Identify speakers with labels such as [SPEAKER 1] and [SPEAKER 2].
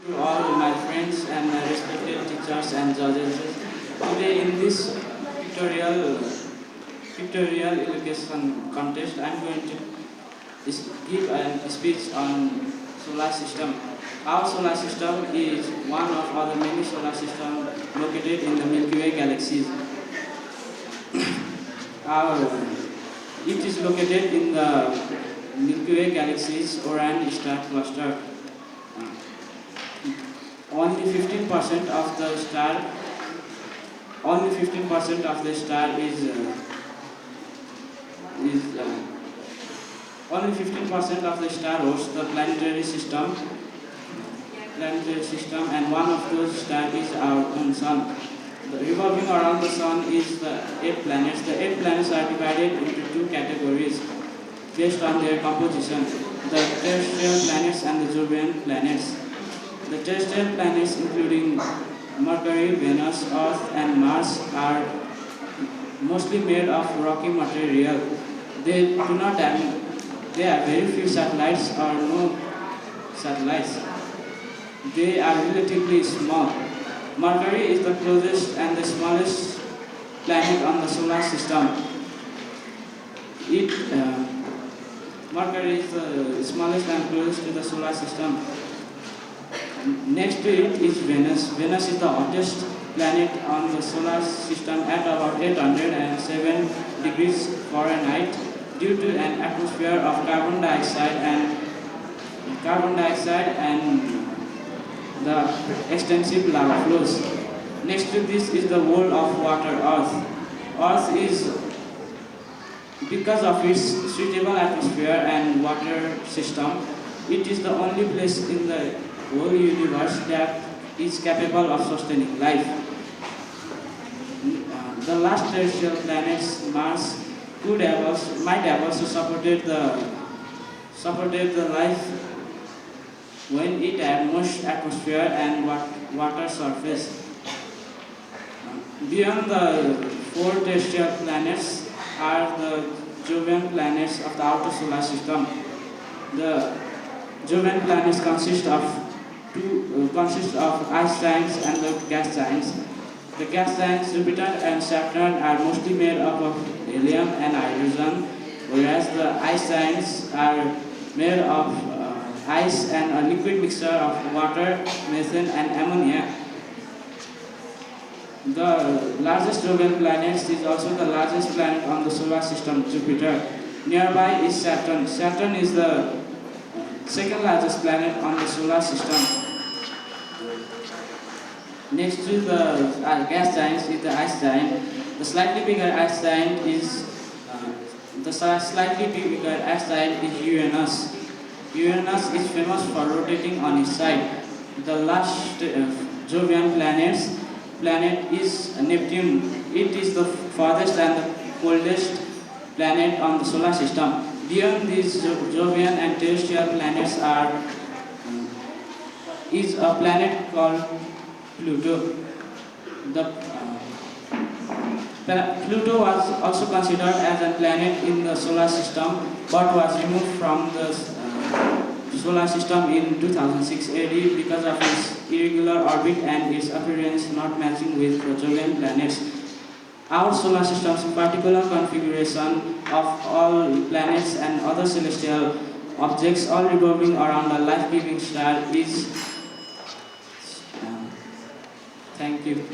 [SPEAKER 1] To all my friends and my respected teachers and judges. Today in this pictorial education contest, I am going to give a speech on solar system. Our solar system is one of the many solar systems located in the Milky Way galaxies. It is located in the Milky Way galaxy's Orion star cluster. Only 15% of the star only 15% of the star is only 15% of the star hosts the planetary system, and one of those stars is our own sun. Revolving around the sun is the 8 planets. The 8 planets are divided into 2 categories based on their composition: the terrestrial planets and the Jovian planets. The terrestrial planets, including Mercury, Venus, Earth, and Mars, are mostly made of rocky material. They have very few satellites or no satellites. They are relatively small. Mercury is the closest and the smallest planet on the solar system. Mercury is the smallest and closest to the solar system. Next to it is Venus. Venus is the hottest planet on the solar system at about 807 degrees Fahrenheit due to an atmosphere of carbon dioxide and the extensive lava flows. Next to this is the world of water, Earth. Earth is, because of its suitable atmosphere and water system, it is the only place in the whole universe that is capable of sustaining life. The last terrestrial planets, Mars, might have also supported the life when it had much atmosphere and water surface. Beyond the 4 terrestrial planets are the Jovian planets of the outer solar system. The Jovian planets consist of ice giants and the gas giants. The gas giants Jupiter and Saturn are mostly made up of helium and hydrogen, whereas the ice giants are made of ice and a liquid mixture of water, methane, and ammonia. The largest Jovian planet is also the largest planet on the solar system, Jupiter. Nearby is Saturn. Saturn is the second largest planet on the solar system. Next to the gas giants is the ice giant. The slightly bigger ice giant is Uranus. Uranus is famous for rotating on its side. The last Jovian planet is Neptune. It is the farthest and the coldest planet on the solar system. Beyond these Jovian and terrestrial planets is a planet called Pluto. Pluto was also considered as a planet in the solar system, but was removed from the solar system in 2006 AD because of its irregular orbit and its appearance not matching with the Jovian planets. Our solar system's particular configuration of all planets and other celestial objects all revolving around a life-giving star is... thank you.